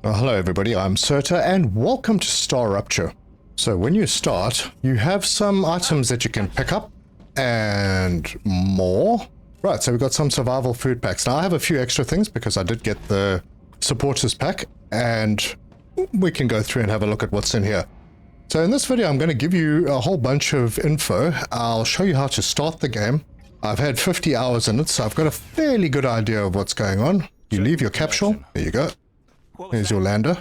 Hello everybody, I'm Serta and welcome to StarRupture. So when you start, you have some items that you can pick up and more. Right, so we've got some survival food packs. Now I have a few extra things because I did get the supporters pack and we can go through and have a look at what's in here. So in this video I'm going to give you a whole bunch of info. I'll show you how to start the game. I've had 50 hours in it, so I've got a fairly good idea of what's going on. You leave your capsule, there you go. Here's your lander.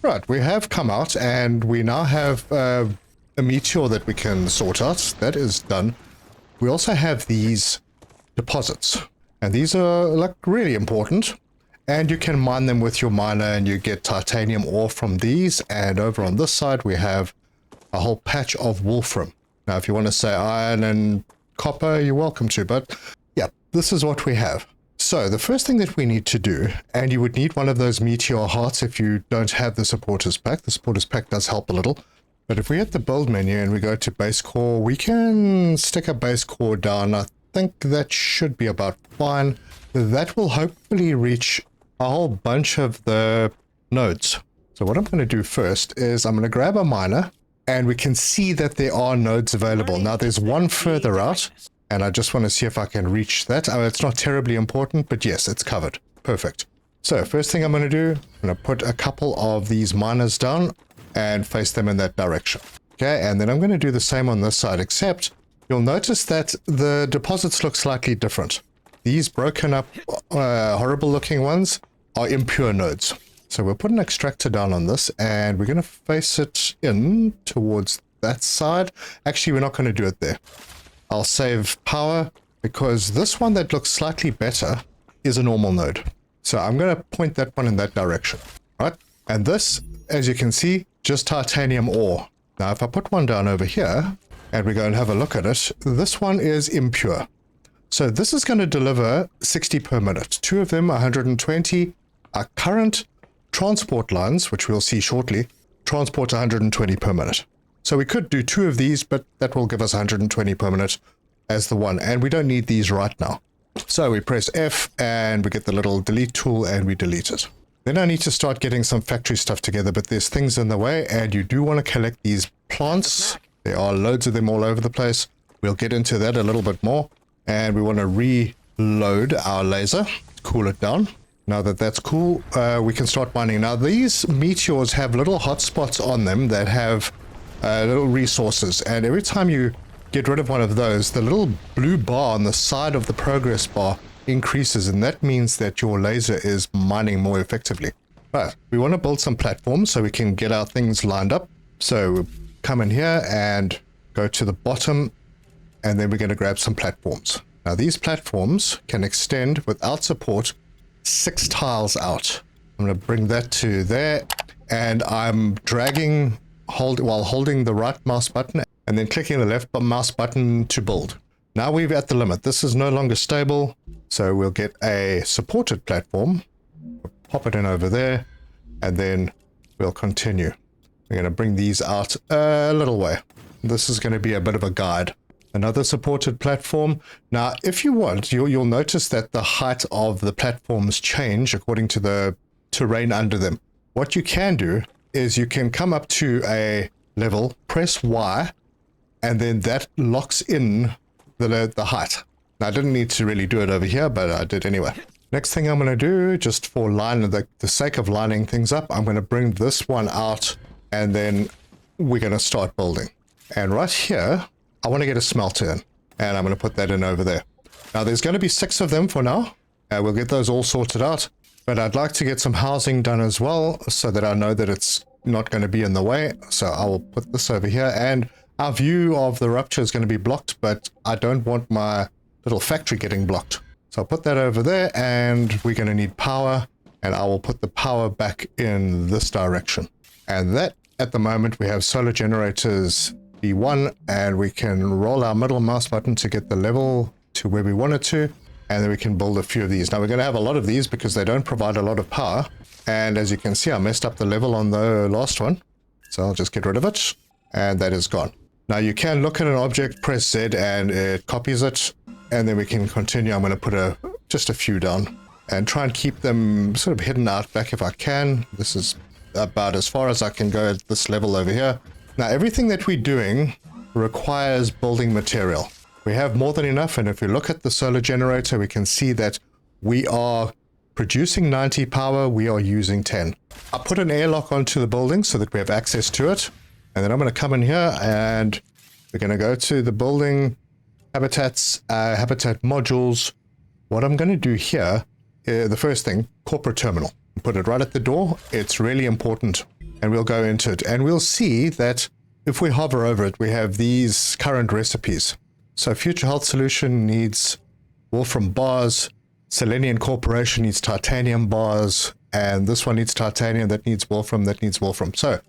Right, we have come out and we now have a meteor that we can sort out. That is done. We also have these deposits, and these are like really important. And you can mine them with your miner and you get titanium ore from these. And over on this side we have a whole patch of wolfram. Now if you want to say iron and copper, you're welcome to, but yeah, this is what we have. So the first thing that we need to do, and you would need one of those meteor hearts if you don't have the supporters pack. The supporters pack does help a little, but if we hit the build menu and we go to base core, we can stick a base core down. I think that should be about fine. That will hopefully reach a whole bunch of the nodes. So what I'm going to do first is I'm going to grab a miner, and we can see that there are nodes available. Now there's one further out, and I just want to see if I can reach that. It's not terribly important, but yes, it's covered. Perfect. So first thing I'm going to do, I'm going to put a couple of these miners down and face them in that direction. Okay, and then I'm going to do the same on this side, except you'll notice that the deposits look slightly different. These broken up, horrible looking ones are impure nodes. So we'll put an extractor down on this and we're going to face it in towards that side. Actually, we're not going to do it there. I'll save power because this one that looks slightly better is a normal node. So I'm going to point that one in that direction, right? And this, as you can see, just titanium ore. Now, if I put one down over here and we go and have a look at it, this one is impure. So this is going to deliver 60 per minute. Two of them, 120. Our current transport lines, which we'll see shortly, transport 120 per minute. So we could do two of these, but that will give us 120 per minute as the one. And we don't need these right now. So we press F and we get the little delete tool and we delete it. Then I need to start getting some factory stuff together, but there's things in the way and you do want to collect these plants. There are loads of them all over the place. We'll get into that a little bit more. And we want to reload our laser, cool it down. Now that that's cool, we can start mining. Now these meteors have little hotspots on them that have little resources, and every time you get rid of one of those, the little blue bar on the side of the progress bar increases, and that means that your laser is mining more effectively. But we want to build some platforms so we can get our things lined up. So we'll come in here and go to the bottom, and then we're going to grab some platforms. Now these platforms can extend without support 6 tiles out. I'm going to bring that to there, and I'm dragging while holding the right mouse button and then clicking the left mouse button to build. Now we're at the limit. This is no longer stable, so we'll get a supported platform, pop it in over there, and then we'll continue. We're going to bring these out a little way. This is going to be a bit of a guide. Another supported platform. Now, if you want, you'll notice that the height of the platforms change according to the terrain under them. What you can do is you can come up to a level, press Y, and then that locks in the height. Now, I didn't need to really do it over here, but I did anyway. Next thing I'm going to do, just for the sake of lining things up, I'm going to bring this one out, and then we're going to start building. And right here, I want to get a smelter in, and I'm going to put that in over there. Now, there's going to be 6 of them for now. We'll get those all sorted out, but I'd like to get some housing done as well so that I know that it's not going to be in the way. So I will put this over here, and our view of the rupture is going to be blocked, but I don't want my little factory getting blocked. So I'll put that over there, and we're going to need power, and I will put the power back in this direction. And that, at the moment, we have solar generators B1, and we can roll our middle mouse button to get the level to where we want it to, and then we can build a few of these. Now we're going to have a lot of these because they don't provide a lot of power, and as you can see I messed up the level on the last one, so I'll just get rid of it, and that is gone. Now you can look at an object, press Z, and it copies it. and then we can continue. I'm going to put just a few down and try and keep them sort of hidden out back if I can. This is about as far as I can go at this level over here. Now, everything that we're doing requires building material. We have more than enough, and if we look at the solar generator, we can see that we are producing 90 power, we are using 10. I put an airlock onto the building so that we have access to it, and then I'm going to come in here and we're going to go to the building habitats, habitat modules. What I'm going to do here, the first thing, corporate terminal. Put it right at the door. It's really important, and we'll go into it, and we'll see that if we hover over it, we have these current recipes. So Future Health Solution needs Wolfram bars, Selenium Corporation needs titanium bars, and this one needs titanium, that needs Wolfram, that needs Wolfram. So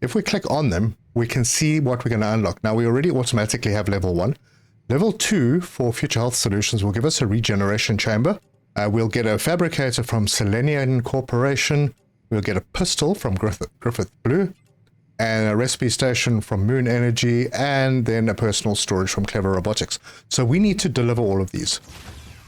if we click on them, we can see what we're going to unlock. Now, we already automatically have level 1. Level 2 for Future Health Solutions will give us a regeneration chamber. We'll get a fabricator from Selenium Corporation. We'll get a pistol from Griffith Blue, and a recipe station from Moon Energy, and then a personal storage from Clever Robotics. So we need to deliver all of these.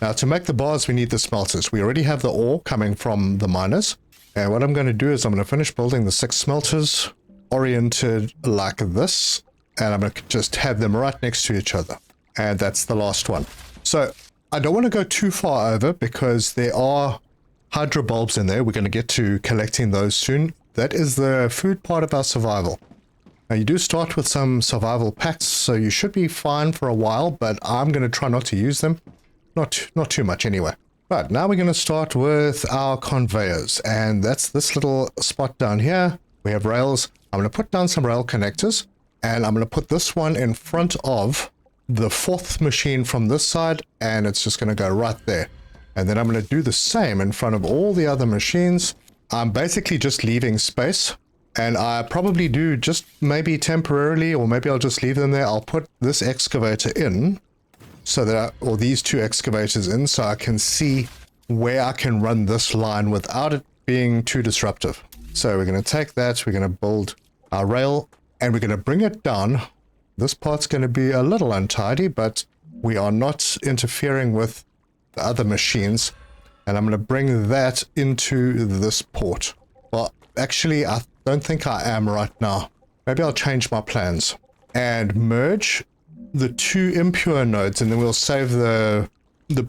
Now, to make the bars, we need the smelters. We already have the ore coming from the miners. And what I'm going to do is I'm going to finish building the 6 smelters oriented like this. And I'm going to just have them right next to each other. And that's the last one. So I don't want to go too far over because there are hydro bulbs in there. We're going to get to collecting those soon. That is the food part of our survival. Now, you do start with some survival packs, so you should be fine for a while, but I'm going to try not to use them. Not too much anyway. Right, now we're going to start with our conveyors, and that's this little spot down here. We have rails. I'm going to put down some rail connectors, and I'm going to put this one in front of the 4th machine from this side, and it's just going to go right there. And then I'm going to do the same in front of all the other machines. I'm basically just leaving space, and I probably do just maybe temporarily, or maybe I'll just leave them there. I'll put this excavator in so that or these 2 excavators in, so I can see where I can run this line without it being too disruptive. So we're going to take that, we're going to build our rail, and we're going to bring it down. This part's going to be a little untidy, but we are not interfering with the other machines. And I'm going to bring that into this port. Well, actually, I don't think I am right now. Maybe I'll change my plans and merge the 2 impure nodes, and then we'll save the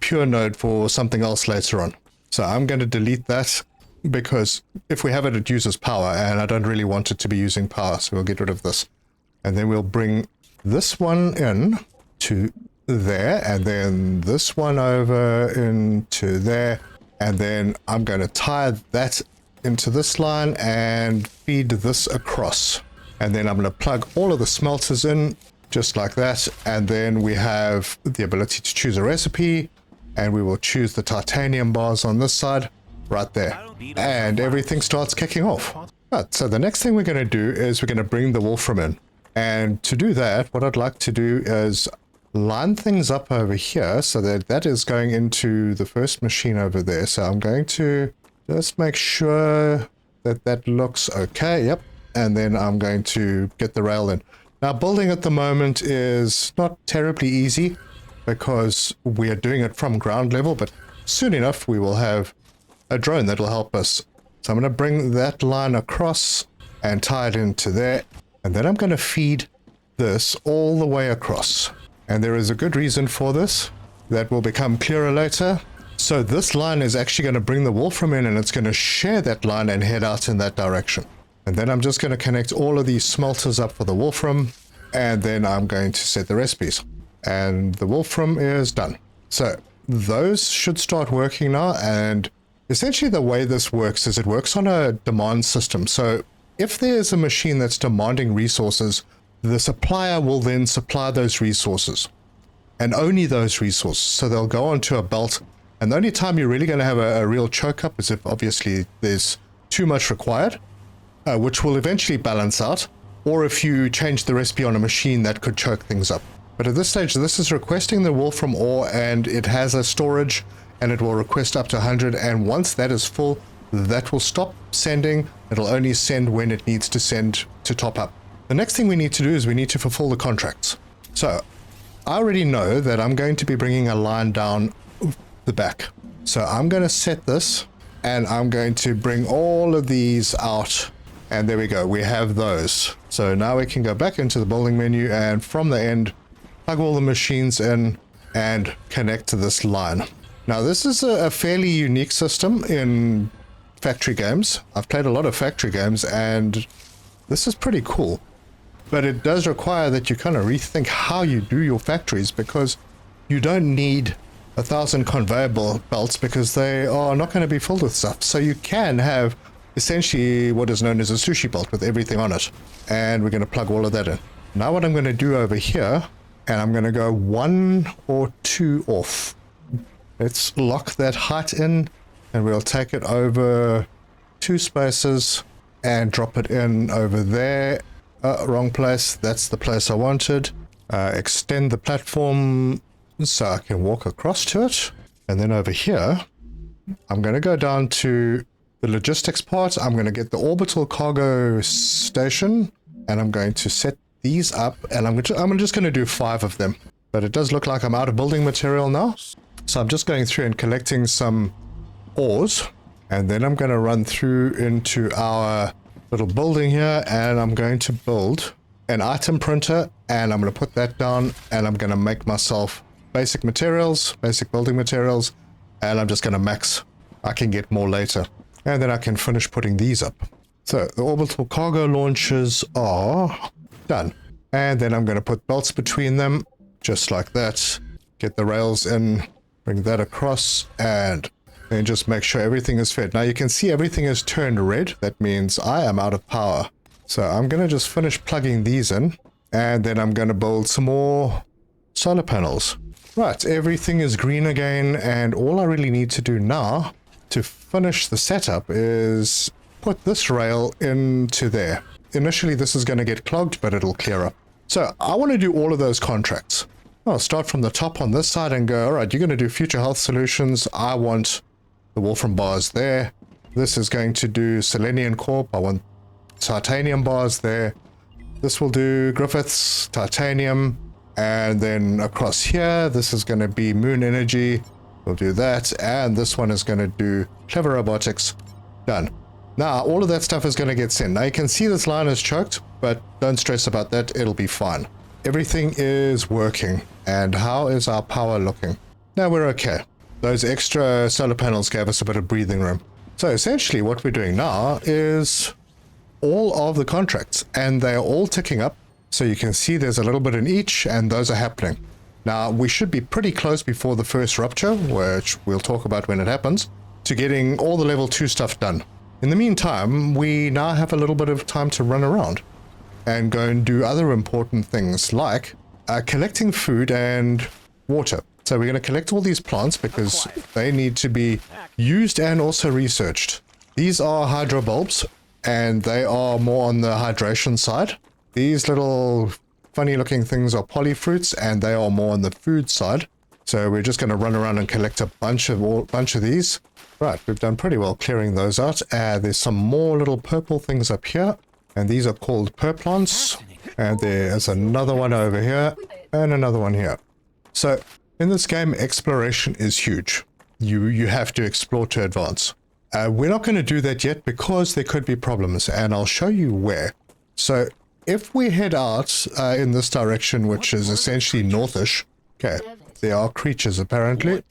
pure node for something else later on. So I'm going to delete that because if we have it, it uses power, and I don't really want it to be using power, so we'll get rid of this. And then we'll bring this one in to there, and then this one over into there, and then I'm going to tie that into this line and feed this across. And then I'm going to plug all of the smelters in just like that, and then we have the ability to choose a recipe, and we will choose the titanium bars on this side right there, and everything starts kicking off. Right, so the next thing we're going to do is we're going to bring the Wolfram in, and to do that, what I'd like to do is line things up over here so that that is going into the first machine over there. So I'm going to just make sure that that looks okay. Yep. And then I'm going to get the rail in. Now, building at the moment is not terribly easy because we are doing it from ground level, but soon enough we will have a drone that will help us. So I'm going to bring that line across and tie it into there. And then I'm going to feed this all the way across. And there is a good reason for this that will become clearer later. So this line is actually going to bring the Wolfram in, and it's going to share that line and head out in that direction. And then I'm just going to connect all of these smelters up for the Wolfram, and then I'm going to set the recipes. And the Wolfram is done. So those should start working now, and essentially the way this works is it works on a demand system. So if there's a machine that's demanding resources, the supplier will then supply those resources, and only those resources. So they'll go onto a belt, and the only time you're really going to have a real choke up is if obviously there's too much required, which will eventually balance out, or if you change the recipe on a machine that could choke things up. But at this stage, this is requesting the Wolfram ore, and it has a storage, and it will request up to 100, and once that is full, that will stop sending. It'll only send when it needs to send to top up. The next thing we need to do is we need to fulfill the contracts. So I already know that I'm going to be bringing a line down the back. So I'm going to set this and I'm going to bring all of these out. And there we go. We have those. So now we can go back into the building menu and from the end, plug all the machines in and connect to this line. Now this is a fairly unique system in factory games. I've played a lot of factory games and this is pretty cool. But it does require that you kind of rethink how you do your factories, because you don't need 1,000 conveyor belts because they are not going to be filled with stuff. So you can have essentially what is known as a sushi belt with everything on it. And we're going to plug all of that in. Now what I'm going to do over here, and I'm going to go 1 or 2 off. Let's lock that height in and we'll take it over 2 spaces and drop it in over there. Wrong place. That's the place I wanted. Extend the platform so I can walk across to it. And then over here, I'm going to go down to the logistics part. I'm going to get the orbital cargo station and I'm going to set these up and I'm just going to do 5 of them. But it does look like I'm out of building material now. So I'm just going through and collecting some ores. And then I'm going to run through into our little building here and I'm going to build an item printer and I'm going to put that down and I'm going to make myself basic materials, basic building materials, and I'm just going to max. I can get more later. And then I can finish putting these up. So the orbital cargo launchers are done. And then I'm going to put belts between them, just like that. Get the rails in, bring that across, and then just make sure everything is fed. Now you can see everything is turned red. That means I am out of power. So I'm going to just finish plugging these in, and then I'm going to build some more solar panels. Right, everything is green again, and all I really need to do now to finish the setup is put this rail into there. Initially this is going to get clogged, but it'll clear up. So I want to do all of those contracts. I'll start from the top on this side and go, all right, you're going to do future health solutions. I want the Wolfram bars there. This is going to do Selenium Corp. I want titanium bars there. This will do Griffiths, titanium. And then across here, this is going to be Moon Energy. We'll do that. And this one is going to do Clever Robotics. Done. Now, all of that stuff is going to get sent. Now, you can see this line is choked, but don't stress about that. It'll be fine. Everything is working. And how is our power looking? Now, we're okay. Those extra solar panels gave us a bit of breathing room. So essentially what we're doing now is all of the contracts, and they're all ticking up. So you can see there's a little bit in each, and those are happening. Now we should be pretty close before the first rupture, which we'll talk about when it happens, to getting all the level 2 stuff done. In the meantime, we now have a little bit of time to run around and go and do other important things like collecting food and water. So we're going to collect all these plants because they need to be used and also researched. These are hydro bulbs and they are more on the hydration side. These little funny looking things are polyfruits and they are more on the food side. So we're just going to run around and collect a bunch of these. Right, we've done pretty well clearing those out. There's some more little purple things up here and these are called perplants. And there's another one over here and another one here. So in this game, exploration is huge. You have to explore to advance. We're not going to do that yet because there could be problems, and I'll show you where. So if we head out in this direction, which is essentially northish, okay, there are creatures apparently.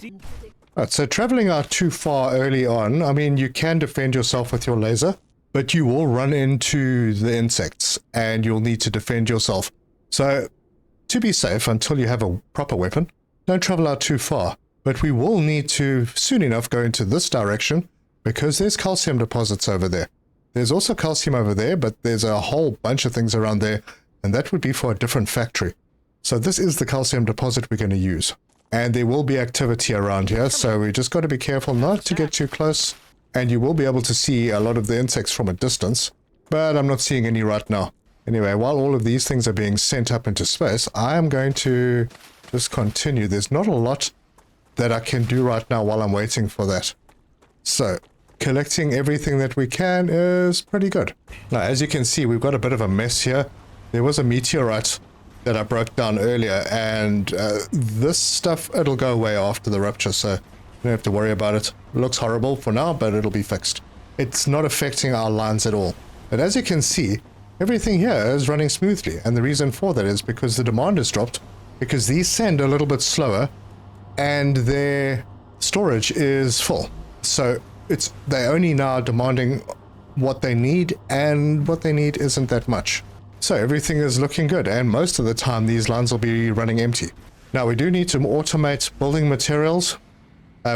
Right, so traveling out too far early on, I mean, you can defend yourself with your laser, but you will run into the insects, and you'll need to defend yourself. So to be safe until you have a proper weapon, don't travel out too far, but we will need to soon enough go into this direction because there's calcium deposits over there. There's also calcium over there, but there's a whole bunch of things around there, and that would be for a different factory. So this is the calcium deposit we're going to use. And there will be activity around here, so we just got to be careful not to get too close, and you will be able to see a lot of the insects from a distance, but I'm not seeing any right now. Anyway, while all of these things are being sent up into space, I am going to just continue. There's not a lot that I can do right now while I'm waiting for that. So, collecting everything that we can is pretty good. Now, as you can see, we've got a bit of a mess here. There was a meteorite that I broke down earlier, and this stuff, it'll go away after the rupture, so you don't have to worry about it. It looks horrible for now, but it'll be fixed. It's not affecting our lines at all. But as you can see, everything here is running smoothly, and the reason for that is because the demand has dropped, because these send a little bit slower, and their storage is full. So they're only now demanding what they need, and what they need isn't that much. So everything is looking good, and most of the time these lines will be running empty. Now we do need to automate building materials.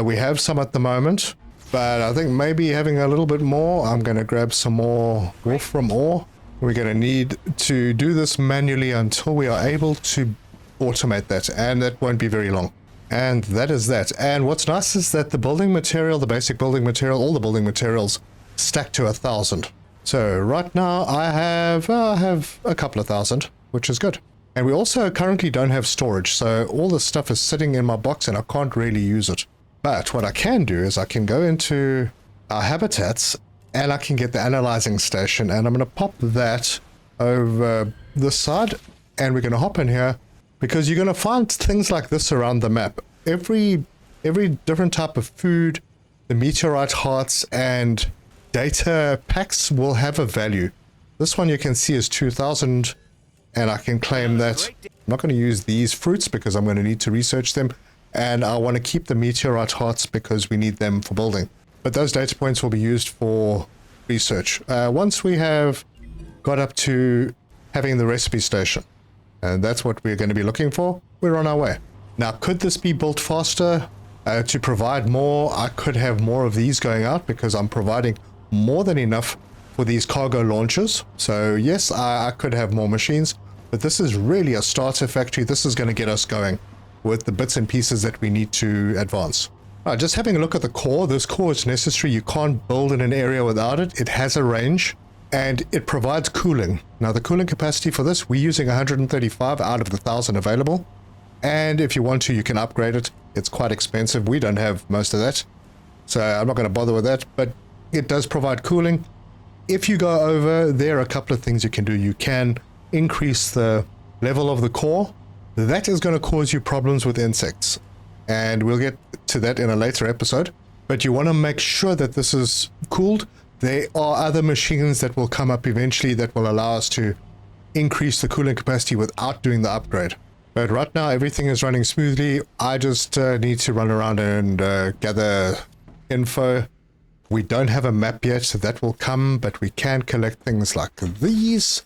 We have some at the moment, but I think maybe having a little bit more. I'm going to grab some more wool from ore. We're going to need to do this manually until we are able to automate that, and that won't be very long. And that is that. And what's nice is that the building material, the basic building material, all the building materials stack to 1,000. So right now I have a couple of thousand, which is good. And we also currently don't have storage, so all this stuff is sitting in my box and I can't really use it. But what I can do is I can go into our habitats and I can get the analyzing station, and I'm going to pop that over this side, and we're going to hop in here, because you're going to find things like this around the map. Every different type of food, the meteorite hearts and data packs will have a value. This one you can see is 2,000, and I can claim that. I'm not going to use these fruits because I'm going to need to research them, and I want to keep the meteorite hearts because we need them for building. But those data points will be used for research. Once we have got up to having the recipe station, and that's what we're going to be looking for, we're on our way. Now, could this be built faster? To provide more, I could have more of these going out because I'm providing more than enough for these cargo launches. So yes, I could have more machines, but this is really a starter factory. This is going to get us going with the bits and pieces that we need to advance. Just having a look at the core. This core is necessary. You can't build in an area without it. It has a range, and it provides cooling. Now, the cooling capacity for this, we're using 135 out of the 1,000 available. And if you want to, you can upgrade it. It's quite expensive. We don't have most of that, so I'm not going to bother with that, but it does provide cooling. If you go over, there are a couple of things you can do. You can increase the level of the core. That is going to cause you problems with insects, and we'll get to that in a later episode. But you want to make sure that this is cooled. There are other machines that will come up eventually that will allow us to increase the cooling capacity without doing the upgrade. But right now everything is running smoothly. I just need to run around and gather info. We don't have a map yet, so that will come, but we can collect things like these,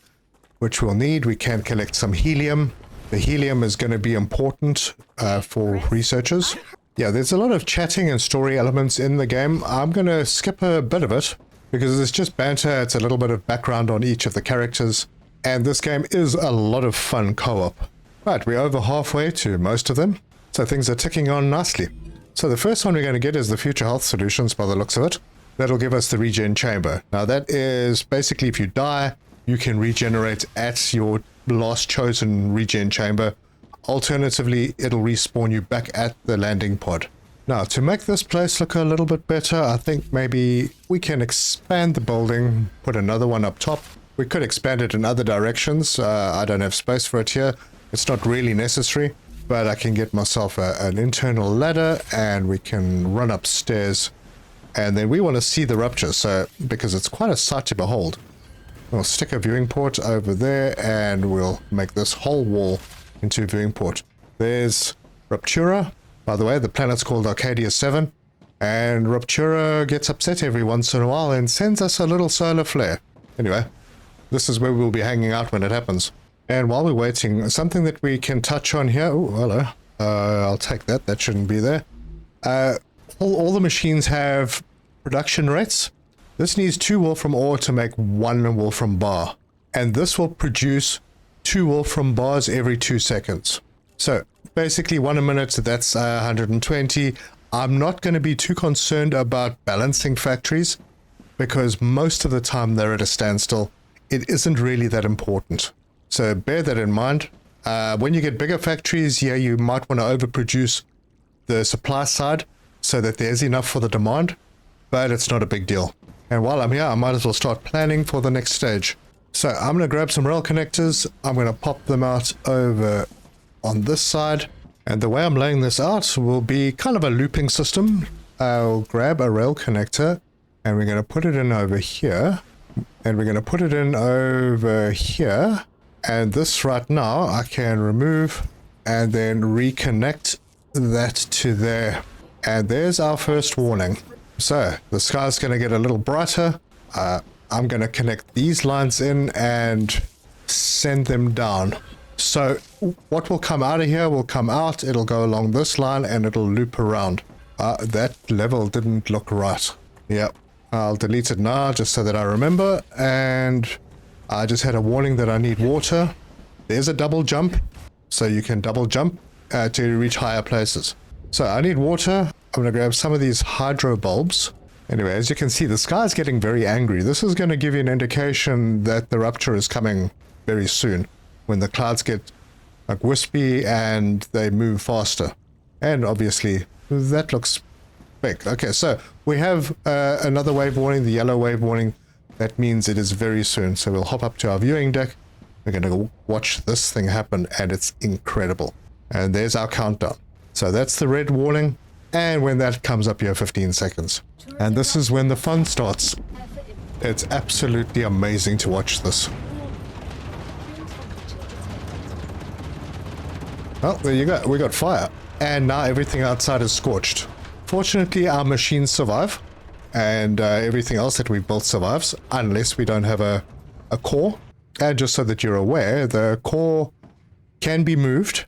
which we'll need. We can collect some helium. The helium is going to be important for researchers. Yeah, there's a lot of chatting and story elements in the game. I'm going to skip a bit of it because it's just banter. It's a little bit of background on each of the characters, and this game is a lot of fun co-op. Right, we're over halfway to most of them, so things are ticking on nicely. So the first one we're going to get is the Future Health Solutions by the looks of it. That'll give us the regen chamber. Now that is basically if you die, you can regenerate at your last chosen regen chamber. Alternatively, it'll respawn you back at the landing pod. Now, to make this place look a little bit better, I think maybe we can expand the building, put another one up top. We could expand it in other directions. I don't have space for it here. It's not really necessary, but I can get myself an internal ladder and we can run upstairs. And then we want to see the rupture, so because it's quite a sight to behold. We'll stick a viewing port over there and we'll make this whole wall into a viewing port. There's Ruptura. By the way, the planet's called Arcadia 7, and Ruptura gets upset every once in a while and sends us a little solar flare. Anyway, this is where we'll be hanging out when it happens. And while we're waiting, something that we can touch on here. Oh, hello. I'll take that. That shouldn't be there. All the machines have production rates. This needs 2 wolfram ore to make 1 wolfram bar. And this will produce 2 wolfram bars every 2 seconds. So basically 1 a minute, that's 120. I'm not going to be too concerned about balancing factories because most of the time they're at a standstill. It isn't really that important. So bear that in mind. When you get bigger factories, yeah, you might want to overproduce the supply side so that there's enough for the demand, but it's not a big deal. And while I'm here, I might as well start planning for the next stage. So I'm going to grab some rail connectors. I'm going to pop them out over on this side. And the way I'm laying this out will be kind of a looping system. I'll grab a rail connector and we're going to put it in over here. And we're going to put it in over here. And this right now I can remove and then reconnect that to there. And there's our first warning. So the sky's going to get a little brighter. I'm going to connect these lines in and send them down. So what will come out of here will come out. It'll go along this line and it'll loop around. That level didn't look right. Yep. I'll delete it now just so that I remember. And I just had a warning that I need water. There's a double jump. So you can double jump to reach higher places. So I need water. I'm going to grab some of these hydro bulbs. Anyway, as you can see, the sky is getting very angry. This is going to give you an indication that the rupture is coming very soon, when the clouds get like wispy and they move faster. And obviously, that looks big. Okay, so we have another wave warning, the yellow wave warning. That means it is very soon. So we'll hop up to our viewing deck. We're going to go watch this thing happen, and it's incredible. And there's our countdown. So that's the red warning. And when that comes up, you have 15 seconds. And this is when the fun starts. It's absolutely amazing to watch this. Well, there you go. We got fire. And now everything outside is scorched. Fortunately, our machines survive. And everything else that we've built survives. Unless we don't have a core. And just so that you're aware, the core can be moved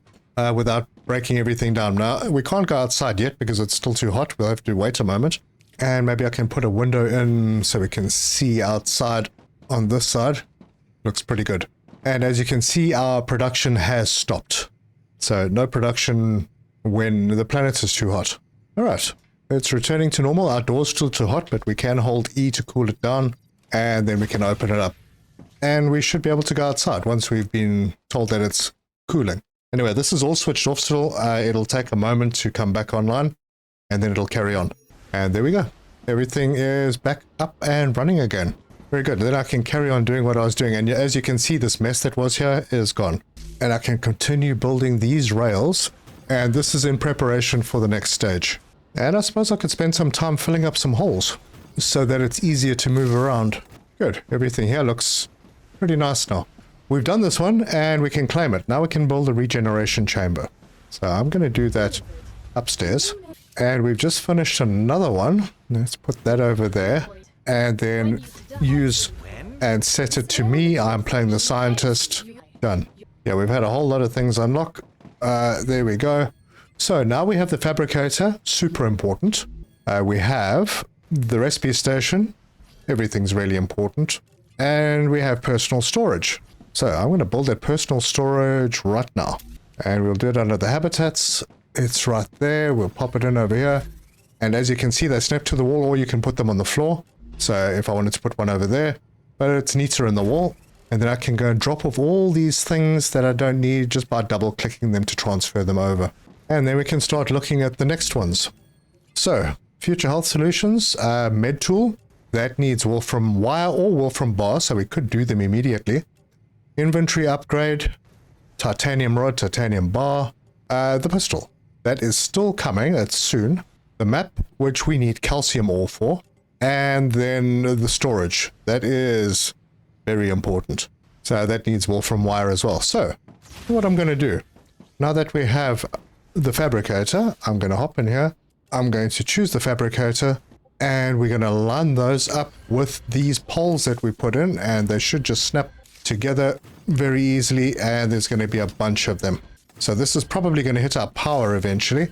without breaking everything down. Now, we can't go outside yet because it's still too hot. We'll have to wait a moment. And maybe I can put a window in so we can see outside on this side. Looks pretty good. And as you can see, our production has stopped. So no production when the planet is too hot. All right. It's returning to normal. Our door's still too hot, but we can hold E to cool it down. And then we can open it up. And we should be able to go outside once we've been told that it's cooling. Anyway, this is all switched off still. It'll take a moment to come back online, and then it'll carry on. And there we go. Everything is back up and running again. Very good. Then I can carry on doing what I was doing. And as you can see, this mess that was here is gone. And I can continue building these rails. And this is in preparation for the next stage. And I suppose I could spend some time filling up some holes so that it's easier to move around. Good. Everything here looks pretty nice now. We've done this one and we can claim it. Now we can build a regeneration chamber. So I'm going to do that upstairs. And we've just finished another one. Let's put that over there. And then use and set it to me. I'm playing the scientist. Done. Yeah, we've had a whole lot of things unlock. There we go. So now we have the fabricator. Super important. We have the recipe station. Everything's really important. And we have personal storage. So I'm going to build that personal storage right now. And we'll do it under the habitats. It's right there. We'll pop it in over here. And as you can see, they snap to the wall, or you can put them on the floor. So if I wanted to put one over there, but it's neater in the wall. And then I can go and drop off all these things that I don't need just by double clicking them to transfer them over. And then we can start looking at the next ones. So future health solutions, med tool. That needs wolfram wire or wolfram bar, so we could do them immediately. Inventory upgrade, titanium rod, titanium bar, the pistol. That is still coming, it's soon. The map, which we need calcium ore for, and then the storage. That is very important. So that needs wolfram wire as well. So what I'm going to do, now that we have the fabricator, I'm going to hop in here. I'm going to choose the fabricator. And we're going to line those up with these poles that we put in, and they should just snap together very easily, and there's going to be a bunch of them. So this is probably going to hit our power eventually.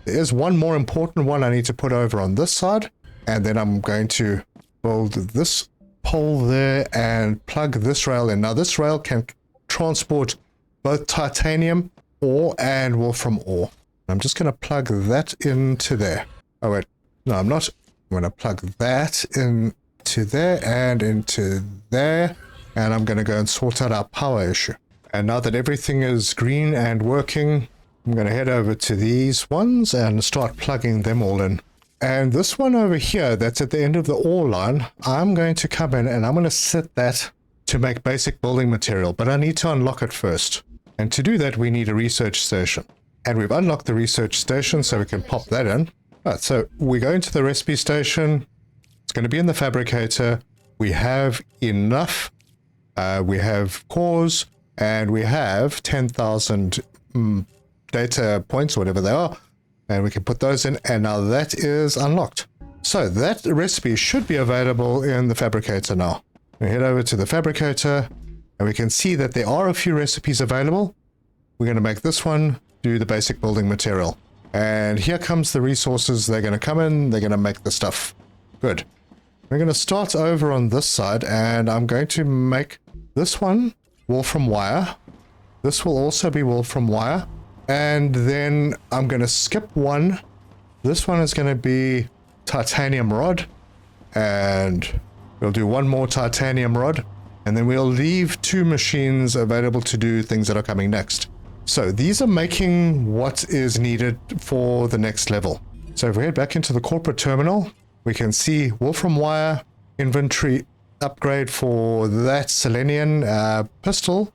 There is one more important one I need to put over on this side, and then I'm going to build this pole there and plug this rail in. Now this rail can transport both titanium ore and wolfram ore. I'm just going to plug that into there. Oh wait, no I'm not. I'm going to plug that into there and into there. And I'm going to go and sort out our power issue. And now that everything is green and working, I'm going to head over to these ones and start plugging them all in. And this one over here, that's at the end of the ore line, I'm going to come in and I'm going to set that to make basic building material, but I need to unlock it first. And to do that, we need a research station. And we've unlocked the research station, so we can pop that in. Right, so we go into the recipe station. It's going to be in the fabricator. We have enough. We have cores, and we have 10,000 data points, whatever they are. And we can put those in, and now that is unlocked. So that recipe should be available in the fabricator now. We head over to the fabricator, and we can see that there are a few recipes available. We're going to make this one do the basic building material. And here comes the resources. They're going to come in, they're going to make the stuff. Good. We're going to start over on this side, and I'm going to make this one wool from wire. This will also be wool from wire. And then I'm going to skip one. This one is going to be titanium rod. And we'll do one more titanium rod. And then we'll leave 2 machines available to do things that are coming next. So these are making what is needed for the next level. So if we head back into the corporate terminal, we can see wool from wire, inventory upgrade for that Selenium pistol.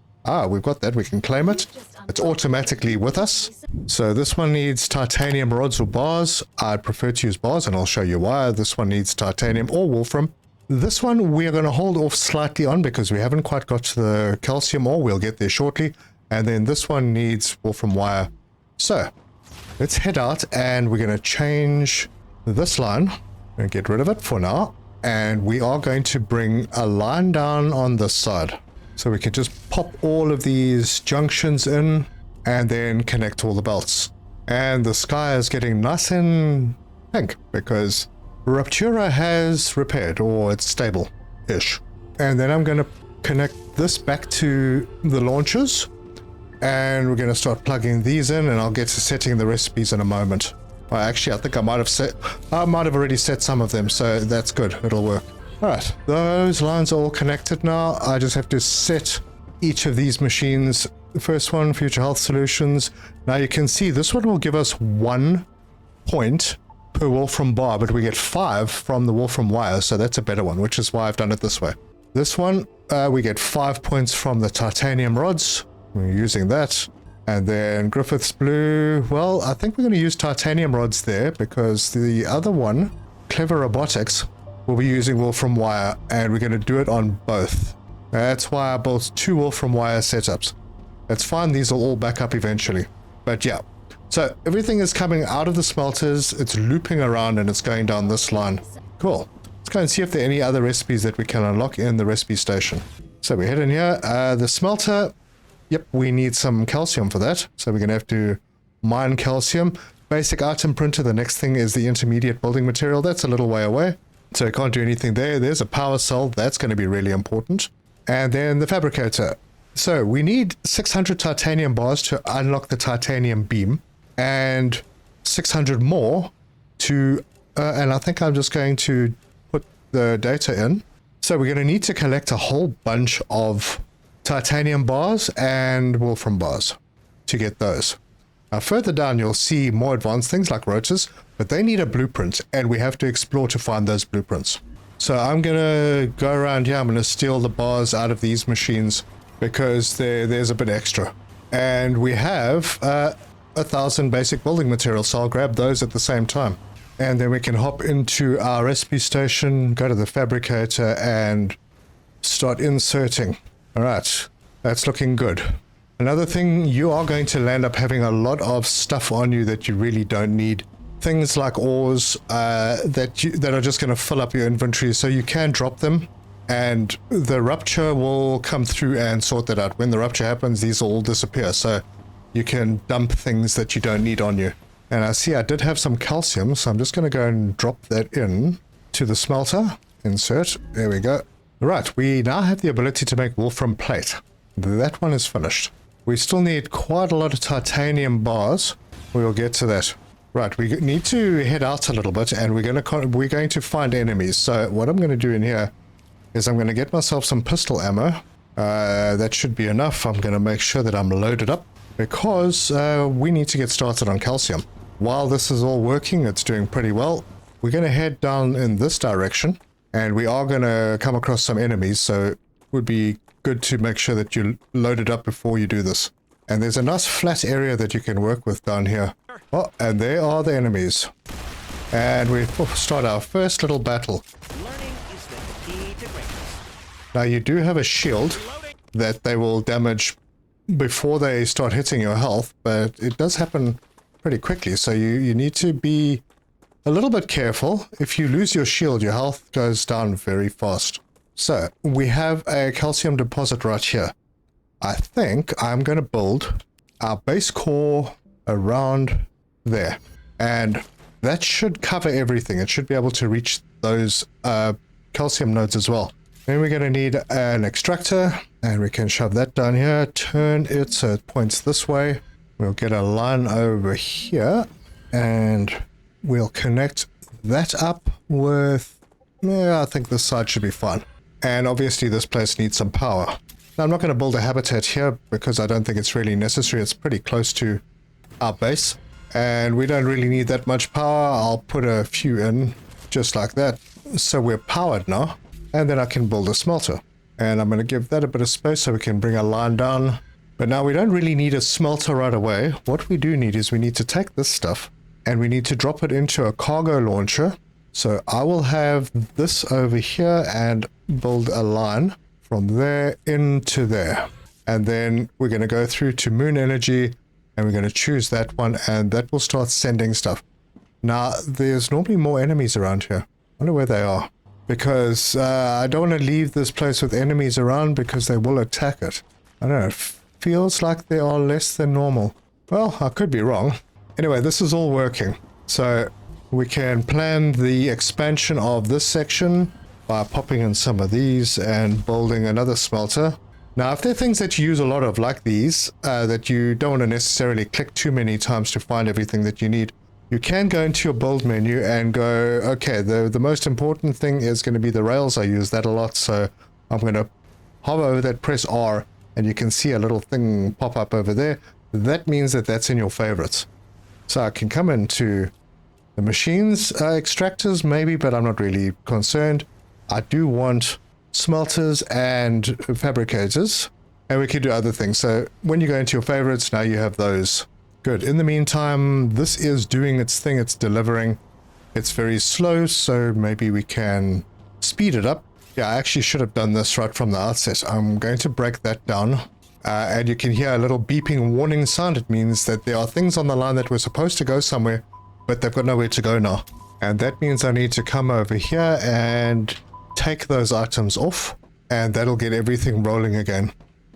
We've got that. We can claim it. It's automatically with us. So this one needs titanium rods or bars. I'd prefer to use bars, and I'll show you why. This one needs titanium or wolfram. This one we're going to hold off slightly on because we haven't quite got to the calcium ore. We'll get there shortly. And then this one needs wolfram wire. So let's head out, and we're going to change this line and get rid of it for now. And we are going to bring a line down on this side. So we can just pop all of these junctions in and then connect all the belts. And the sky is getting nice and pink because Rupture has repaired, or it's stable-ish. And then I'm going to connect this back to the launchers. And we're going to start plugging these in, and I'll get to setting the recipes in a moment. Well, actually, I think I might have already set some of them, so that's good. It'll work. All right, those lines are all connected now. I just have to set each of these machines. The first one, Future Health Solutions. Now you can see this one will give us 1 point per wolfram bar, but we get 5 from the wolfram wire, so that's a better one, which is why I've done it this way. This one, we get 5 points from the titanium rods. We're using that. And then Griffith's Blue. Well, I think we're going to use titanium rods there because the other one, Clever Robotics, will be using wolfram wire, and we're going to do it on both. That's why I built 2 wolfram wire setups. That's fine. These will all back up eventually. But yeah. So everything is coming out of the smelters. It's looping around, and it's going down this line. Cool. Let's go and see if there are any other recipes that we can unlock in the recipe station. So we head in here. The smelter. Yep, we need some calcium for that. So we're going to have to mine calcium. Basic item printer. The next thing is the intermediate building material. That's a little way away. So I can't do anything there. There's a power cell. That's going to be really important. And then the fabricator. So we need 600 titanium bars to unlock the titanium beam. And 600 more to... and I think I'm just going to put the data in. So we're going to need to collect a whole bunch of titanium bars and wolfram bars to get those. Now further down you'll see more advanced things like rotors, but they need a blueprint, and we have to explore to find those blueprints. So I'm gonna go around here. I'm gonna steal the bars out of these machines because there's a bit extra, and we have 1,000 basic building materials, so I'll grab those at the same time. And then we can hop into our recipe station, go to the fabricator, and start inserting. All right, that's looking good. Another thing, you are going to land up having a lot of stuff on you that you really don't need. Things like ores that are just going to fill up your inventory, so you can drop them, and the rupture will come through and sort that out. When the rupture happens, these will all disappear, so you can dump things that you don't need on you. And I see I did have some calcium, so I'm just going to go and drop that in to the smelter. Insert. There we go. Right, we now have the ability to make wolfram plate. That one is finished. We still need quite a lot of titanium bars. We'll get to that. Right, we need to head out a little bit, and we're going to find enemies. So what I'm going to do in here is I'm going to get myself some pistol ammo. That should be enough. I'm going to make sure that I'm loaded up because we need to get started on calcium. While this is all working, it's doing pretty well. We're going to head down in this direction, and we are going to come across some enemies. So would be good to make sure that you load it up before you do this. And there's a nice flat area that you can work with down here. Oh, and there are the enemies. And we start our first little battle. Learning is the key to greatness. Now you do have a shield that they will damage before they start hitting your health, but it does happen pretty quickly, so you need to be a little bit careful. If you lose your shield, your health goes down very fast. So we have a calcium deposit right here. I think I'm going to build our base core around there, and that should cover everything. It should be able to reach those calcium nodes as well. Then we're going to need an extractor, and we can shove that down here, turn it so it points this way. We'll get a line over here, and we'll connect that up with, I think this side should be fine. And obviously this place needs some power. Now I'm not going to build a habitat here because I don't think it's really necessary. It's pretty close to our base, and we don't really need that much power. I'll put a few in just like that. So we're powered now. And then I can build a smelter. And I'm going to give that a bit of space so we can bring a line down. But now we don't really need a smelter right away. What we do need is we need to take this stuff and we need to drop it into a cargo launcher. So I will have this over here and build a line from there into there. And then we're going to go through to moon energy and we're going to choose that one, and that will start sending stuff. Now there's normally more enemies around here. I wonder where they are. Because I don't want to leave this place with enemies around because they will attack it. I don't know, it feels like there are less than normal. Well, I could be wrong. Anyway, this is all working. So we can plan the expansion of this section by popping in some of these and building another smelter. Now, if there are things that you use a lot of, like these, that you don't want to necessarily click too many times to find everything that you need, you can go into your build menu and go, okay, the most important thing is going to be the rails. I use that a lot, so I'm going to hover over that, press R, and you can see a little thing pop up over there. That means that that's in your favorites. So I can come into the machines, extractors maybe, but I'm not really concerned. I do want smelters and fabricators, and we can do other things. So when you go into your favorites, now you have those. Good. In the meantime, this is doing its thing. It's delivering. It's very slow, so maybe we can speed it up. Yeah, I actually should have done this right from the outset. I'm going to break that down. And you can hear a little beeping warning sound. It means that there are things on the line that were supposed to go somewhere, but they've got nowhere to go now. And that means I need to come over here and take those items off, and that'll get everything rolling again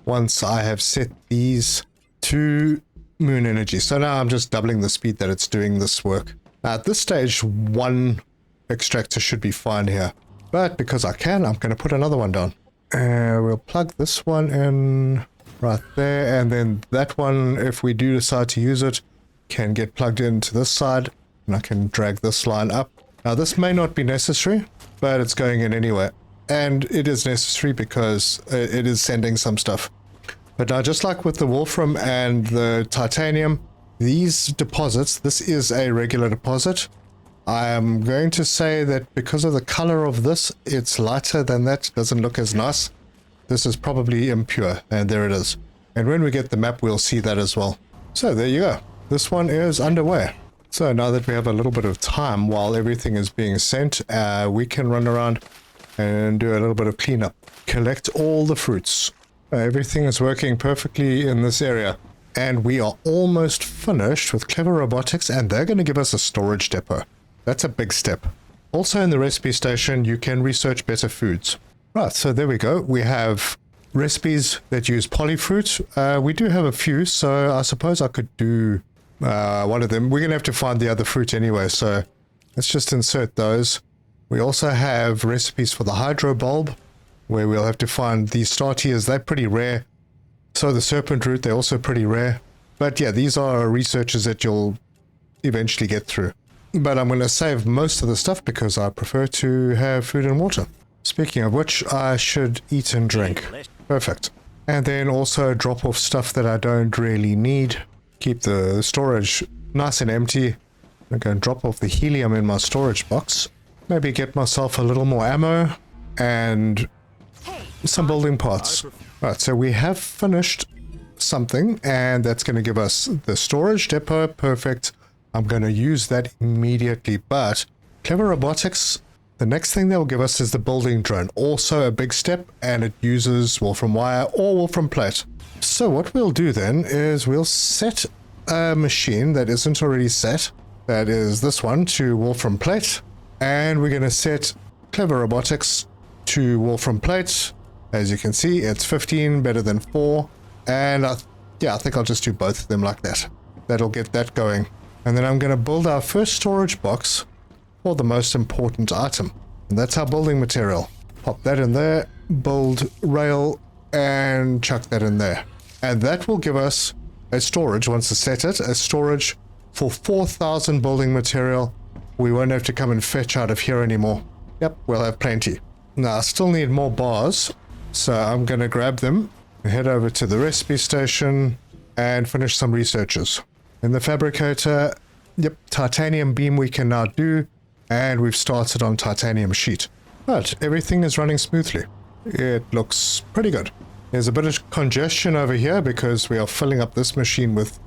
once I have set these to moon energy. So now I'm just doubling the speed that it's doing this work. Now at this stage, one extractor should be fine here, but because I can, I'm going to put another one down. We'll plug this one in right there, and then that one, if we do decide to use it, can get plugged into this side, and I can drag this line up. Now this may not be necessary, but it's going in anyway, and it is necessary because it is sending some stuff. But now, just like with the wolfram and the titanium, these deposits, this is a regular deposit. I am going to say that because of the color of this, it's lighter than that. It doesn't look as nice. This is probably impure, and there it is. And when we get the map, we'll see that as well. So there you go. This one is underway. So now that we have a little bit of time while everything is being sent, we can run around and do a little bit of cleanup. Collect all the fruits. Everything is working perfectly in this area. And we are almost finished with Clever Robotics, and they're going to give us a storage depot. That's a big step. Also in the recipe station, you can research better foods. Right, so there we go. We have recipes that use polyfruit. We do have a few, so I suppose I could do one of them. We're going to have to find the other fruit anyway, so let's just insert those. We also have recipes for the hydro bulb, where we'll have to find these star tears. They're pretty rare. So the serpent root, they're also pretty rare. But yeah, these are researches that you'll eventually get through. But I'm going to save most of the stuff because I prefer to have food and water. Speaking of which, I should eat and drink. Perfect. And then also drop off stuff that I don't really need. Keep the storage nice and empty. I'm going to drop off the helium in my storage box. Maybe get myself a little more ammo. And some building parts. Right, so we have finished something, and that's going to give us the storage depot. Perfect. I'm going to use that immediately, but Clever Robotics, the next thing they'll give us is the building drone. Also a big step, and it uses Wolfram wire or Wolfram plate. So what we'll do then is we'll set a machine that isn't already set. That is this one to Wolfram plate, and we're going to set Clever Robotics to Wolfram plate. As you can see, it's 15, better than 4. And yeah, I think I'll just do both of them like that. That'll get that going. And then I'm going to build our first storage box for the most important item. And that's our building material. Pop that in there, build rail, and chuck that in there. And that will give us a storage, once I set it, a storage for 4,000 building material. We won't have to come and fetch out of here anymore. Yep, we'll have plenty. Now, I still need more bars. So I'm going to grab them, head over to the recipe station, and finish some researches. In the fabricator, yep, titanium beam we can now do, and we've started on titanium sheet. But everything is running smoothly. It looks pretty good. There's a bit of congestion over here because we are filling up this machine with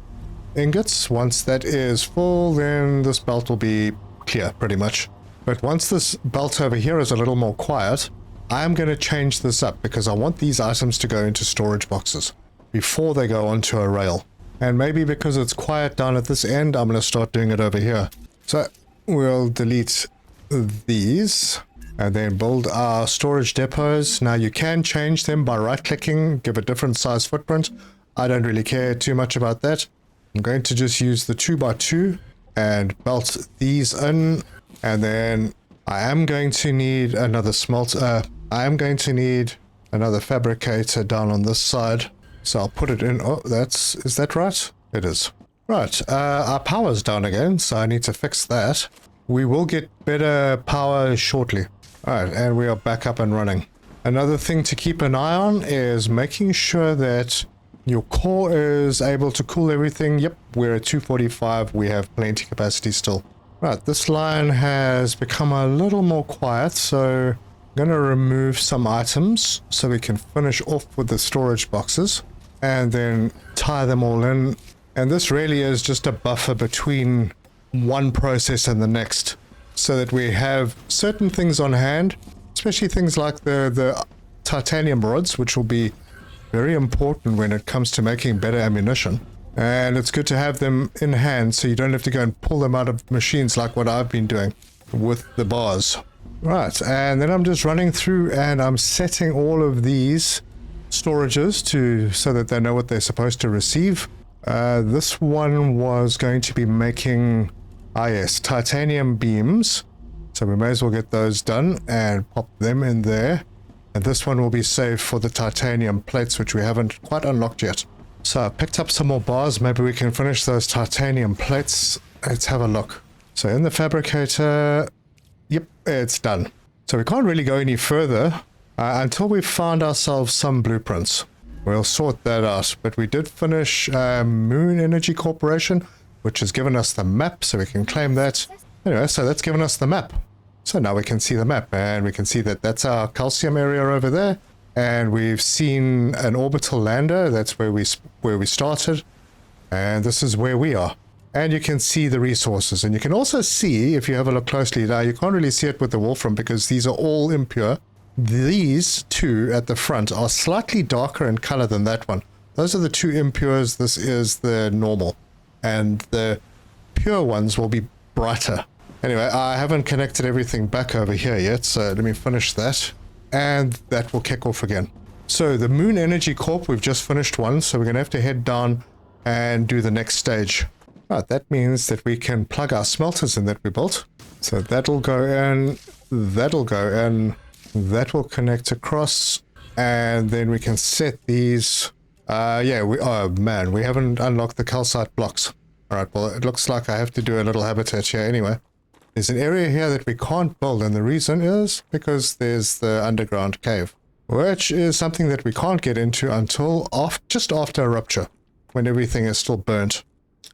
ingots. Once that is full, then this belt will be clear pretty much. But once this belt over here is a little more quiet, I'm going to change this up because I want these items to go into storage boxes before they go onto a rail. And maybe because it's quiet down at this end, I'm going to start doing it over here. So we'll delete these and then build our storage depots. Now you can change them by right-clicking, give a different size footprint. I don't really care too much about that. I'm going to just use the 2x2 and belt these in, and then I am going to need another smelter. I am going to need another fabricator down on this side. So I'll put it in. Oh, is that right? It is. Right, our power's down again, so I need to fix that. We will get better power shortly. Alright, and we are back up and running. Another thing to keep an eye on is making sure that your core is able to cool everything. Yep, we're at 245. We have plenty capacity still. Right, this line has become a little more quiet, so I'm going to remove some items so we can finish off with the storage boxes and then tie them all in. And this really is just a buffer between one process and the next so that we have certain things on hand, especially things like the titanium rods, which will be very important when it comes to making better ammunition. And it's good to have them in hand so you don't have to go and pull them out of machines like what I've been doing with the bars. Right, and then I'm just running through and I'm setting all of these storages so that they know what they're supposed to receive. This one was going to be making, yes, titanium beams. So we may as well get those done and pop them in there. And this one will be saved for the titanium plates, which we haven't quite unlocked yet. So I picked up some more bars. Maybe we can finish those titanium plates. Let's have a look. So in the fabricator, yep, it's done. So we can't really go any further until we've found ourselves some blueprints. We'll sort that out. But we did finish Moon Energy Corporation, which has given us the map, so we can claim that. Anyway, so that's given us the map. So now we can see the map, and we can see that that's our calcium area over there. And we've seen an orbital lander. That's where we started. And this is where we are. And you can see the resources. And you can also see, if you have a look closely now, you can't really see it with the Wolfram because these are all impure. These two at the front are slightly darker in color than that one. Those are the two impures. This is the normal. And the pure ones will be brighter. Anyway, I haven't connected everything back over here yet, so let me finish that. And that will kick off again. So the Moon Energy Corp, we've just finished one, so we're going to have to head down and do the next stage. Right, that means that we can plug our smelters in that we built. So that'll go in, that'll go in, that will connect across, and then we can set these. Oh man, we haven't unlocked the calcite blocks. Alright, well, it looks like I have to do a little habitat here anyway. There's an area here that we can't build, and the reason is because there's the underground cave, which is something that we can't get into until just after a rupture, when everything is still burnt.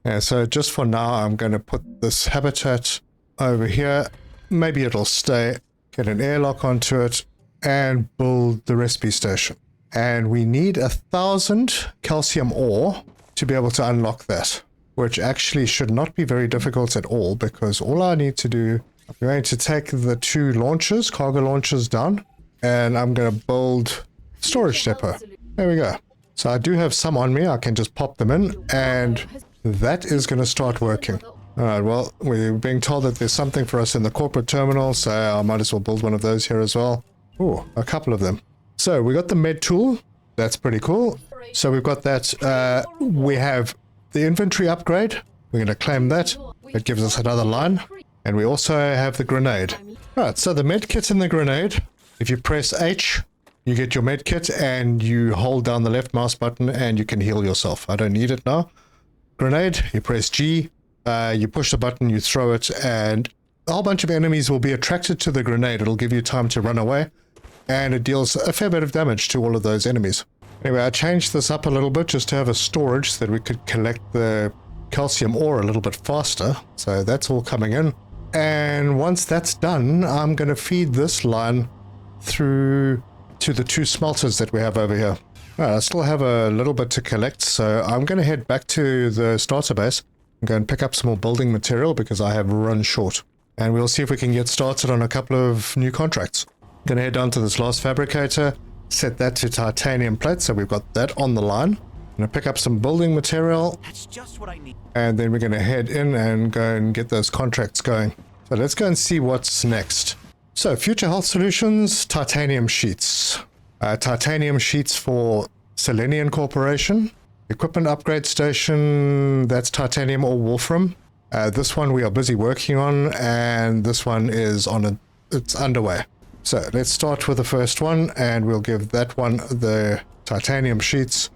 And so just for now, I'm going to put this habitat over here. Maybe it'll stay, get an airlock onto it, and build the recipe station. And we need 1,000 calcium ore to be able to unlock that, which actually should not be very difficult at all, because all I need to do, I'm going to take the 2 launchers, cargo launchers down, and I'm going to build storage depot. There we go. So I do have some on me. I can just pop them in, and that is going to start working. Alright, well, we're being told that there's something for us in the corporate terminal, so I might as well build one of those here as well. Ooh, a couple of them. So we got the med tool. That's pretty cool. So we've got that. We have the inventory upgrade. We're going to claim that. It gives us another line. And we also have the grenade. Alright, so the med kit and the grenade. If you press H, you get your med kit, and you hold down the left mouse button and you can heal yourself. I don't need it now. Grenade, you press G. You push the button, you throw it, and a whole bunch of enemies will be attracted to the grenade. It'll give you time to run away, and it deals a fair bit of damage to all of those enemies. Anyway, I changed this up a little bit just to have a storage so that we could collect the calcium ore a little bit faster. So that's all coming in. And once that's done, I'm going to feed this line through to the 2 smelters that we have over here. I still have a little bit to collect, so I'm going to head back to the starter base and go and pick up some more building material because I have run short. And we'll see if we can get started on a couple of new contracts. Going to head down to this last fabricator, set that to titanium plate, so we've got that on the line. Going to pick up some building material. That's just what I need. And then we're going to head in and go and get those contracts going. So let's go and see what's next. So Future Health Solutions, titanium sheets. Titanium sheets for Selenium Corporation. Equipment upgrade station, that's titanium or wolfram. This one we are busy working on, and this one is it's underway. So let's start with the first one, and we'll give that one the titanium sheets.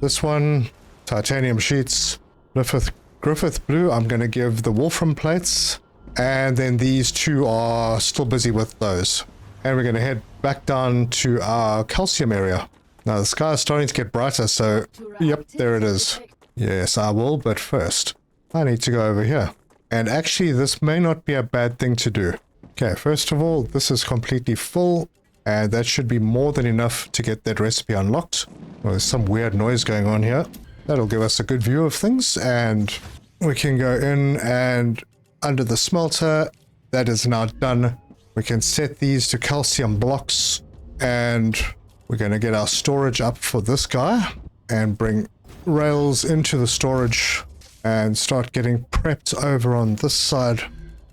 This one, titanium sheets. Griffith Blue, I'm going to give the wolfram plates, and then these 2 are still busy with those. And we're going to head back down to our calcium area. Now the sky is starting to get brighter, so yep, there it is. Yes, I will, but first I need to go over here. And actually, this may not be a bad thing to do. Okay, first of all, this is completely full, and that should be more than enough to get that recipe unlocked. Well, there's some weird noise going on here. That'll give us a good view of things, and we can go in and under the smelter. That is now done. We can set these to calcium blocks, and we're going to get our storage up for this guy and bring rails into the storage and start getting prepped over on this side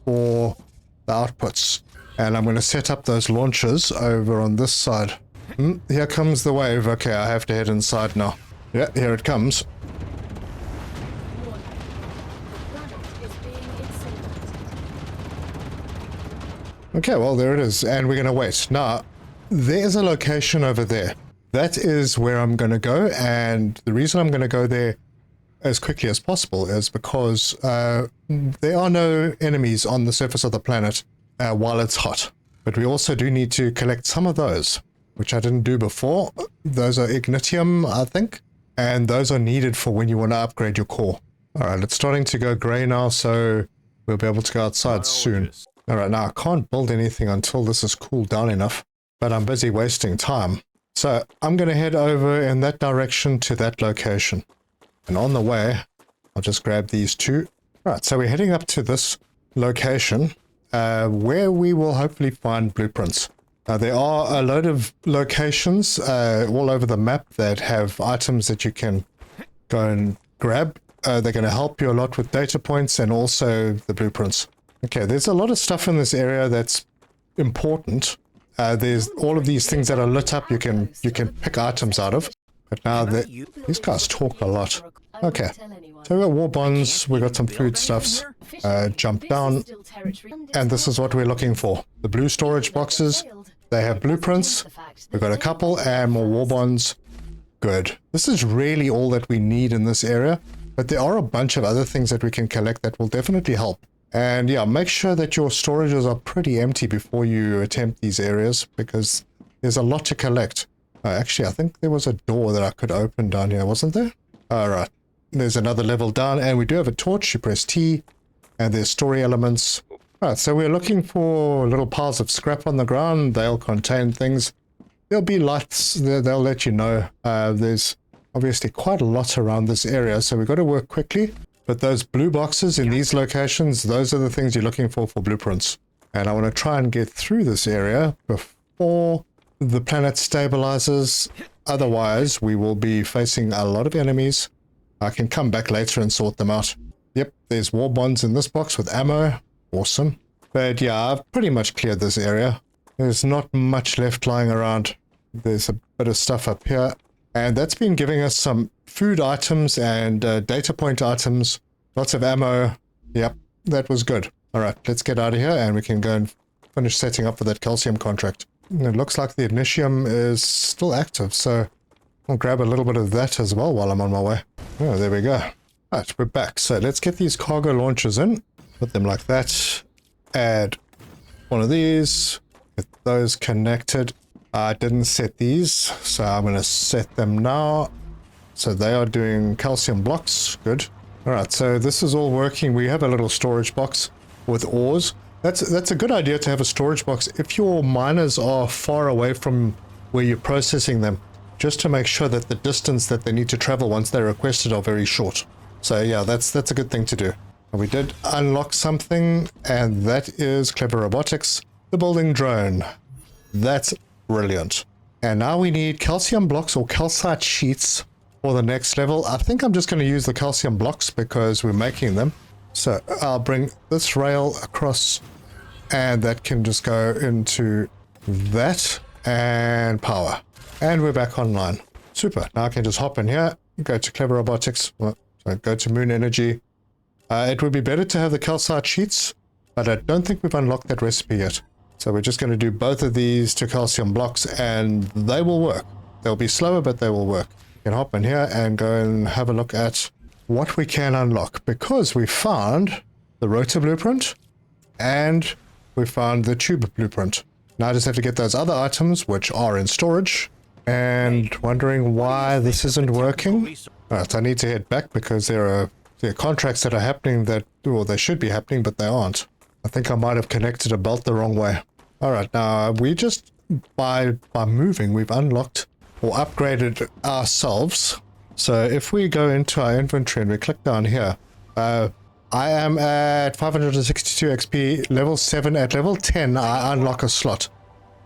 for the outputs. And I'm going to set up those launchers over on this side. Here comes the wave. Okay, I have to head inside now. Yeah, here it comes. Okay, well, there it is. And we're going to wait. Now, there's a location over there. That is where I'm going to go. And the reason I'm going to go there as quickly as possible is because there are no enemies on the surface of the planet while it's hot. But we also do need to collect some of those, which I didn't do before. Those are ignitium, I think. And those are needed for when you want to upgrade your core. Alright, it's starting to go grey now, so we'll be able to go outside soon. Alright, now I can't build anything until this is cooled down enough, but I'm busy wasting time. So I'm going to head over in that direction to that location. And on the way, I'll just grab these 2. Alright, so we're heading up to this location where we will hopefully find blueprints. There are a load of locations all over the map that have items that you can go and grab. They're going to help you a lot with data points and also the blueprints. Okay, there's a lot of stuff in this area that's important. There's all of these things that are lit up you can pick items out of. But now these guys talk a lot. Okay, so we got war bonds, we got some foodstuffs. Jump down, and this is what we're looking for. The blue storage boxes, they have blueprints. We've got a couple and more war bonds. Good. This is really all that we need in this area, but there are a bunch of other things that we can collect that will definitely help. And yeah, make sure that your storages are pretty empty before you attempt these areas, because there's a lot to collect. Actually, I think there was a door that I could open down here, wasn't there? Alright, there's another level down, and we do have a torch. You press T, and there's story elements. Right, so we're looking for little piles of scrap on the ground. They'll contain things. There'll be lights. They'll let you know. There's obviously quite a lot around this area, so we've got to work quickly. But those blue boxes in these locations, those are the things you're looking for blueprints. And I want to try and get through this area before the planet stabilizes. Otherwise, we will be facing a lot of enemies. I can come back later and sort them out. Yep, there's war bonds in this box with ammo. Awesome. But yeah, I've pretty much cleared this area. There's not much left lying around. There's a bit of stuff up here. And that's been giving us some food items and data point items. Lots of ammo. Yep, that was good. Alright, let's get out of here and we can go and finish setting up for that calcium contract. And it looks like the initium is still active, so I'll grab a little bit of that as well while I'm on my way. Oh, there we go. Right, we're back. So let's get these cargo launchers in. Put them like that. Add one of these. Get those connected. I didn't set these, so I'm going to set them now. So they are doing calcium blocks. Good. Alright, so this is all working. We have a little storage box with ores. That's a good idea to have a storage box if your miners are far away from where you're processing them, just to make sure that the distance that they need to travel once they're requested are very short. So yeah, that's a good thing to do. And we did unlock something, and that is Clever Robotics, the building drone. That's brilliant. And now we need calcium blocks or calcite sheets for the next level. I think I'm just going to use the calcium blocks because we're making them. So I'll bring this rail across, and that can just go into that and power. And we're back online. Super. Now I can just hop in here, go to Clever Robotics, so go to Moon Energy. It would be better to have the calcite sheets, but I don't think we've unlocked that recipe yet. So we're just going to do both of these to calcium blocks, and they will work. They'll be slower, but they will work. You can hop in here and go and have a look at what we can unlock, because we found the rotor blueprint and we found the tube blueprint. Now I just have to get those other items, which are in storage, and wondering why this isn't working. Alright, I need to head back because there are contracts that are happening that, well, they should be happening, but they aren't. I think I might have connected a belt the wrong way. Alright, now we just, by moving, we've unlocked or upgraded ourselves. So if we go into our inventory and we click down here, I am at 562 XP, level 7. At level 10, I unlock a slot.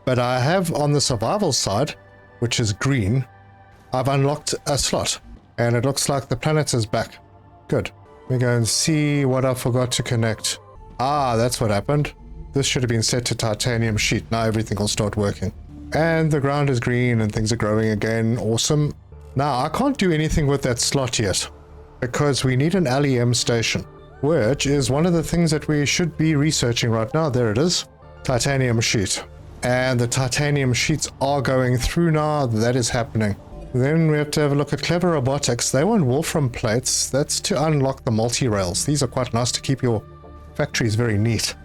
But I have on the survival side, which is green, I've unlocked a slot. And it looks like the planet is back. Good. We go and see what I forgot to connect. Ah, that's what happened. This should have been set to titanium sheet. Now everything will start working. And the ground is green and things are growing again. Awesome. Now, I can't do anything with that slot yet, because we need an LEM station, which is one of the things that we should be researching right now. There it is. Titanium sheet. And the titanium sheets are going through now. That is happening. Then we have to have a look at Clever Robotics. They want wolfram plates. That's to unlock the multi-rails. These are quite nice to keep your factories very neat.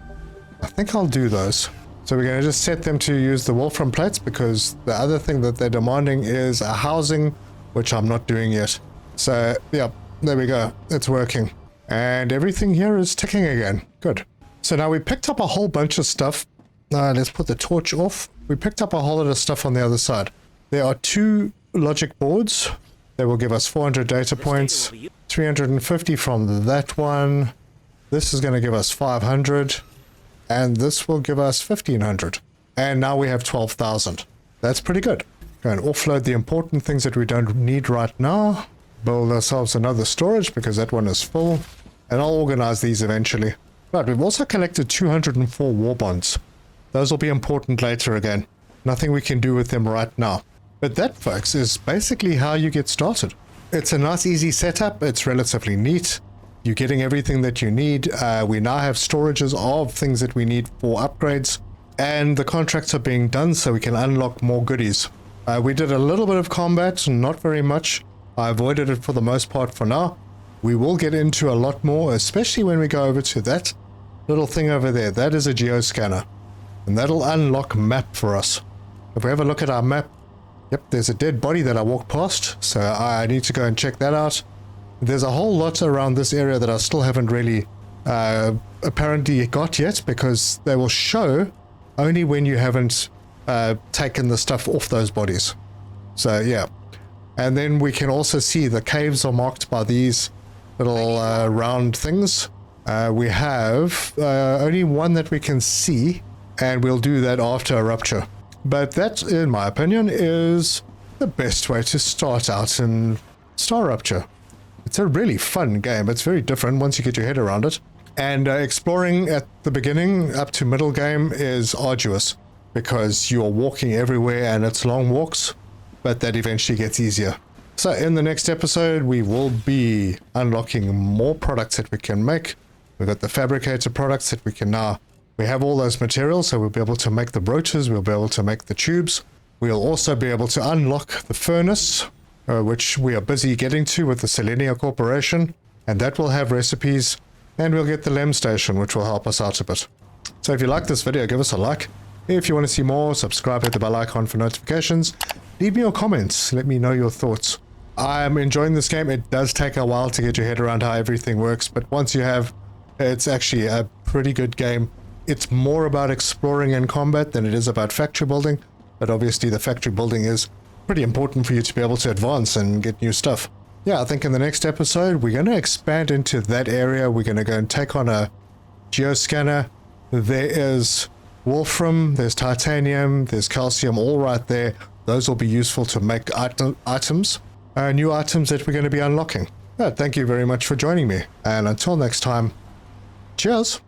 I think I'll do those. So we're going to just set them to use the wolfram plates, because the other thing that they're demanding is a housing, which I'm not doing yet. So, yeah, there we go. It's working. And everything here is ticking again. Good. So now we picked up a whole bunch of stuff. Let's put the torch off. We picked up a whole lot of stuff on the other side. There are 2 logic boards. They will give us 400 data points. 350 from that one. This is going to give us 500. And this will give us 1500. And now we have 12,000. That's pretty good. Go and offload the important things that we don't need right now. Build ourselves another storage because that one is full. And I'll organize these eventually. Right, we've also collected 204 war bonds. Those will be important later again. Nothing we can do with them right now. But that, folks, is basically how you get started. It's a nice, easy setup. It's relatively neat. You're getting everything that you need. We now have storages of things that we need for upgrades. And the contracts are being done so we can unlock more goodies. We did a little bit of combat, not very much. I avoided it for the most part for now. We will get into a lot more, especially when we go over to that little thing over there. That is a geoscanner. And that'll unlock map for us. If we have a look at our map, yep, there's a dead body that I walked past, so I need to go and check that out. There's a whole lot around this area that I still haven't really apparently got yet, because they will show only when you haven't taken the stuff off those bodies. So yeah. And then we can also see the caves are marked by these little round things. We have only one that we can see, and we'll do that after a rupture. But that, in my opinion, is the best way to start out in StarRupture. It's a really fun game. It's very different once you get your head around it. And exploring at the beginning up to middle game is arduous, because you're walking everywhere and it's long walks, but that eventually gets easier. So in the next episode, we will be unlocking more products that we can make. We've got the fabricated products that we can now... We have all those materials, so we'll be able to make the brooches, we'll be able to make the tubes. We'll also be able to unlock the furnace, which we are busy getting to with the Selenia Corporation, and that will have recipes, and we'll get the LEM station, which will help us out a bit. So if you like this video, give us a like. If you want to see more, subscribe, hit the bell icon for notifications. Leave me your comments, let me know your thoughts. I'm enjoying this game. It does take a while to get your head around how everything works, but once you have, it's actually a pretty good game. It's more about exploring and combat than it is about factory building, but obviously the factory building is pretty important for you to be able to advance and get new stuff. Yeah, I think in the next episode, we're going to expand into that area. We're going to go and take on a geoscanner. There is wolfram, there's titanium, there's calcium, all right there. Those will be useful to make items, new items that we're going to be unlocking. Thank you very much for joining me, and until next time, cheers!